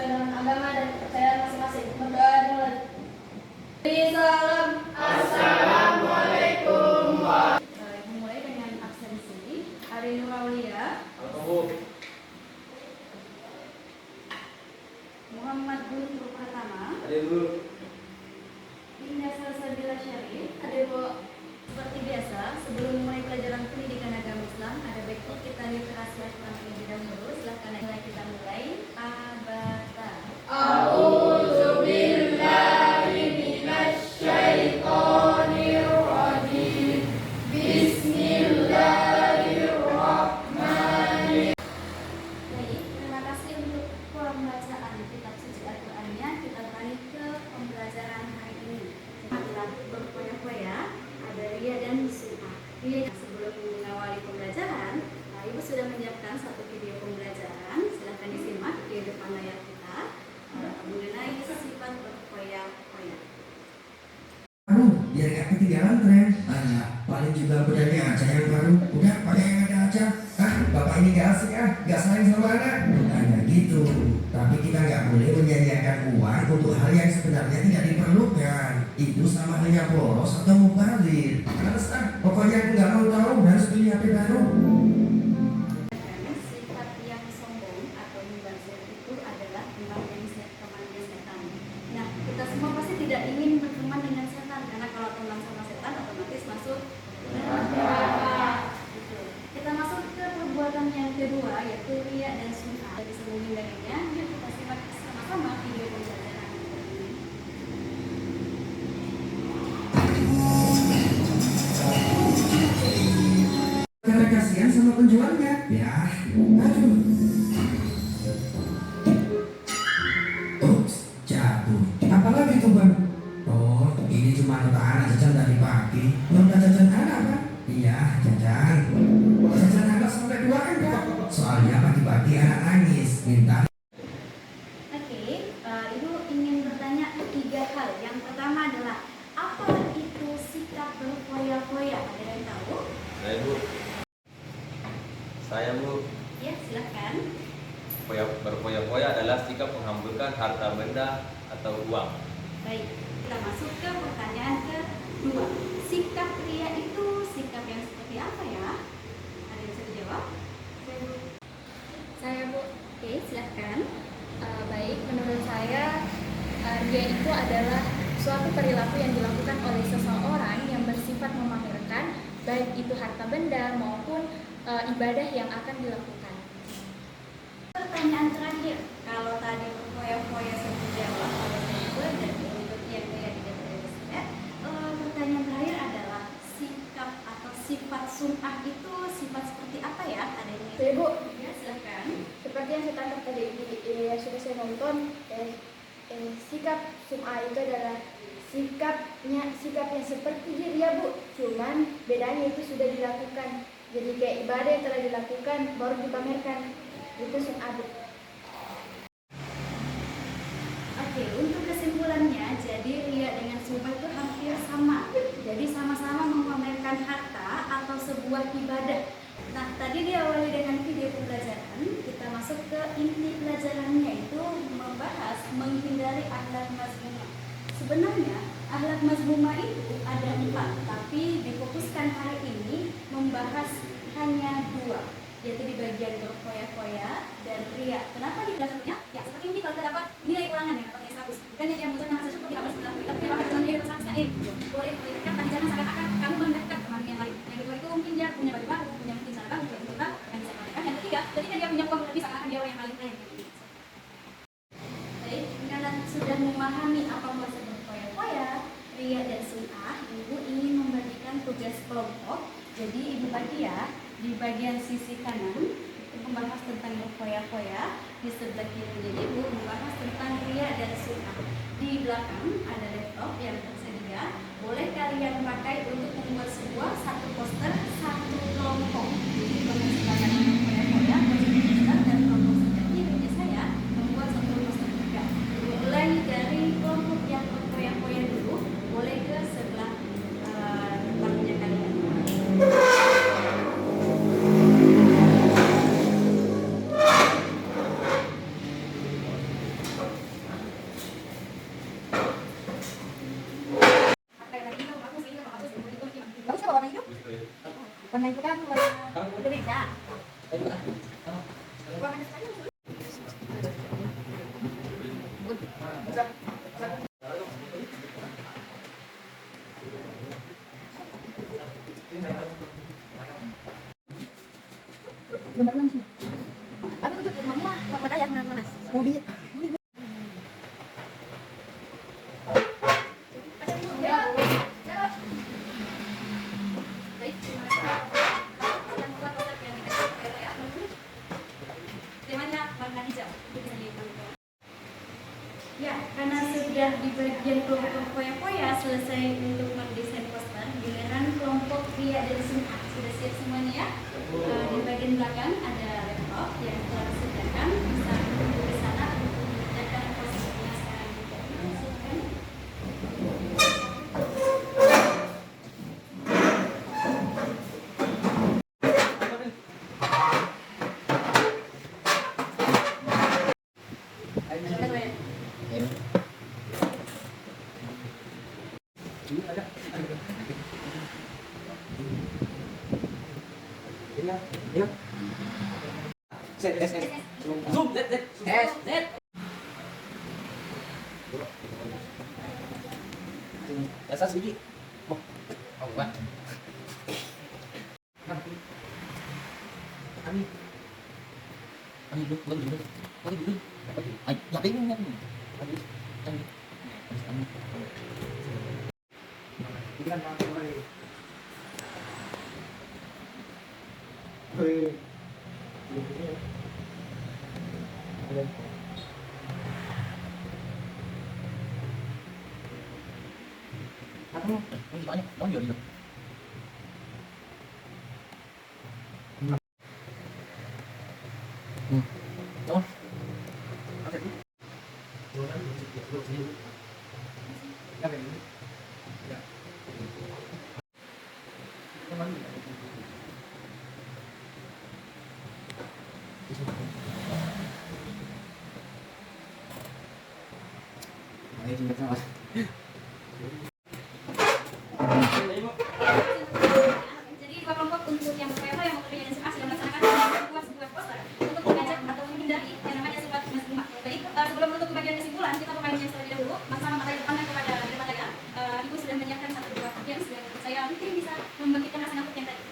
sesuai dengan agama dan kepercayaan masing-masing. Berdoa dimulai. Salam. Assalamualaikum. Dimulai dengan absensi. Ari Nur Aulia. Muhammad Guntur Pratama. Indah Salsabila Syarif. Seperti biasa, sebelum mulai pelajaran pendidikan agama Islam, ada baiknya kita literasi Al-Quran terlebih dahulu. Silakan kita mulai. Abata. A'udzubillahi minasyaitonirrajim. Bismillahirrahmanirrahim. Baik, terima kasih untuk pembacaan kitab suci Al-Qurannya. Kita beralih ke pembelajaran hari ini. Adalah berpoya-poya. Ria dan Suha. Sebelum mengawali pembelajaran, Ibu sudah menyiapkan satu video pembelajaran. Silahkan disimak di depan layar kita mengenai sifat berpoya-poya. Biar gak ketinggalan tren. Paling juga budanya aja yang baru. Udah pada yang ada aja. Bapak ini gak asik gak sayang sama anak. Bukannya gitu. Tapi kita gak boleh menyia-nyiakan uang untuk hal yang sebenarnya tidak diperlukan. Itu sama hanya boros atau mubazir. Harus pokoknya aku nggak mau tahu, harus beli HP baru. Sifat yang sombong atau mubazir itu adalah teman setan. Nah, kita semua pasti tidak ingin berteman dengan setan, karena kalau teman sama setan otomatis masuk neraka. Kita masuk ke perbuatan yang kedua, yaitu riya dan sum'ah. Bisa menghindarinya, yuk kita simak sama-sama video pembelajaran. Karena kasihan sama penjualnya. Ya, aduh. Ups, jatuh. Apalagi tuh bang? Oh, ini cuma anak jajan dari pagi. Belum ada jajan anak kan? Iya, jajan. Jajan anak sampai 2 enggak? Soalnya pagi-pagi anak nangis, minta. Oke, Ibu ingin bertanya 3 hal. Yang pertama adalah apa itu sikap berpoya-poya? Ada yang tahu? Saya Bu. Saya Bu. Ya, silakan. Berpoya-poya adalah sikap menghamburkan harta benda atau uang. Baik, kita masuk ke pertanyaan kedua. Sikap riya itu sikap yang seperti apa ya? Ada yang bisa dijawab? Saya Bu. Oke, silakan. Baik, menurut saya riya itu adalah suatu perilaku yang dilakukan oleh seseorang yang bersifat memamerkan baik itu harta benda maupun ibadah yang akan dilakukan. Pertanyaan terakhir, kalau tadi berpoya-poya sudah dijawab oleh Ibu dan untuk yang tidak dijawab, pertanyaan terakhir adalah sikap atau sifat sum'ah itu sifat seperti apa ya? Ada yang Saya Bu, ya, silakan. seperti yang saya tangkap tadi yang sudah saya nonton, sikap sum'ah itu adalah sikap yang seperti riya Bu, cuman bedanya itu sudah dilakukan. Jadi kayak ibadah yang telah dilakukan baru dipamerkan. Itu sum'ah Bu. Oke, untuk kesimpulannya, jadi riya dengan sum'ah itu hampir sama. Jadi sama-sama memamerkan harta atau sebuah ibadah. Nah, tadi diawali dengan video pembelajaran, kita masuk ke inti pelajarannya, itu membahas menghindari akhlak mazmumah. Sebenarnya akhlak mazmumah itu ada 4, tapi difokuskan hari ini membahas hanya 2, yaitu di bagian berpoya-poya dan riya. Kenapa di belakangnya? Ya, seperti ini kalau kita dapat nilai ulangan ya, pakai 100. Bukan yang muncul nama sesuatu tidak harus dilakukan, tapi bahkan dengan nilai ulangan sekali. Boleh dilihatkan tadi jangan seakan-akan kamu mendekat teman yang lain. Yang kedua itu mungkin dia punya baju baru, punya mungkin sana bagus, yang kedua yang bisa dilakukan. Yang ketiga, ketika dia punya uang lebih seakan-akan dia orang yang paling kaya. Baik, kalian sudah memahami apa maksud berpoya-poya, riya dan sum'ah. Ibu ingin membagikan tugas kelompok. Jadi Ibu bagi ya, di bagian sisi kanan itu membahas tentang berpoya-poya, di sebelah kiri jadi Ibu membahas tentang riya dan sum'ah. Di belakang ada laptop yang tersedia, boleh kalian pakai untuk membuat satu poster, satu kelompok. Jadi kalau silakan berpoya-poya, poster dan kelompok seperti ini saya membuat satu poster juga. Mulai dari kelompok yang berpoya-poya dulu, boleh ke sebelah depannya kalian. Karena itu kan berbeda. Aku tuh mama papa ayah mana? Mobil. Ya, karena sudah di bagian kelompok foya-foya selesai untuk mendesain poster, giliran kelompok Ria dan Sum'a sudah siap semuanya ya. Di bagian belakang ada laptop yang telah disediakan, bisa menuju ke sana untuk mengerjakan posternya sekarang juga. Silakan. Zoom, dasar sedikit. Oh, apa? Ani dulu, bukan dulu. Bukan dulu. Ay, yakin ini kan. Ani. Ini kan Pak Mari. Aku ini banyak, tahun juga. Tahun. Jadi dua kelompok untuk yang foya-foya yang bekerja di SMA sudah melaksanakan membuat sebuah poster untuk mengajak atau menghindari yang namanya sifat Mas Lima. Baik, sebelum menutup bagian kesimpulan, kita perpanjang terlebih dahulu. Masa materi depannya kepada rekan-rekan. Ibu sudah menyiapkan satu dua bagian dan saya mungkin bisa memberikan rasa nafas yang tadi.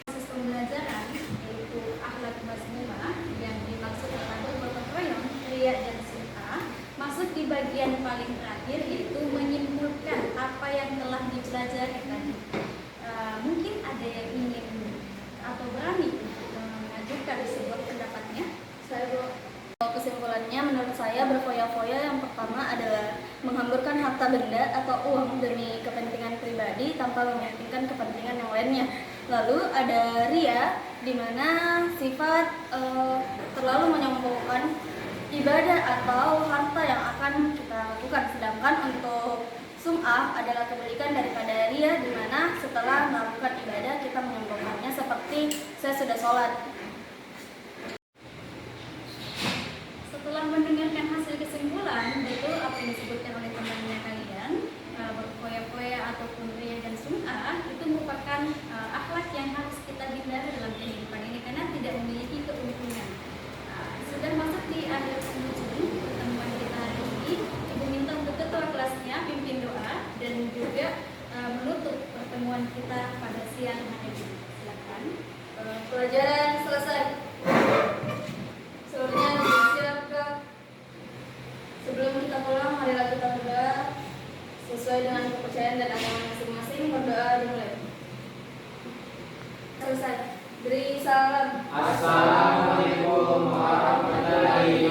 Proses pembelajaran yaitu akhlak Mas Lima yang dimaksud adalah gotong royong, Ria dan Sum'a masuk di bagian paling terakhir yaitu menyimpulkan apa yang telah dipelajari tadi. Mungkin ada yang ingin atau berani untuk mengajukan sebuah pendapatnya. Kesimpulannya menurut saya berfoya-foya yang pertama adalah menghamburkan harta benda atau uang demi kepentingan pribadi tanpa mementingkan kepentingan yang lainnya. Lalu ada ria, di mana sifat terlalu menyombongkan ibadah atau harta yang akan kita lakukan. Sedangkan untuk sum'ah adalah kebalikan daripada ria, di mana setelah melakukan ibadah kita menyombongkannya seperti saya sudah sholat. Setelah mendengarkan hasil kesimpulan, betul apa yang disebutkan oleh temannya kalian, berfoya-foya ataupun ria dan sum'ah itu merupakan akhlak yang harus kita hindari dalam kehidupan ini karena tidak memiliki keuntungan. Sudah masuk di akhir penghujung pertemuan kita hari ini. Ibu minta untuk ketua kelasnya pimpin doa dan juga menutup pertemuan kita pada siang hari ini. Silakan. Pelajaran selesai. Seluruhnya disiapkan. Sebelum kita pulang, marilah kita berdoa sesuai dengan kepercayaan dan agama masing-masing. Berdoa dimulai. Selesai. Beri salam. Assalamualaikum warahmatullahi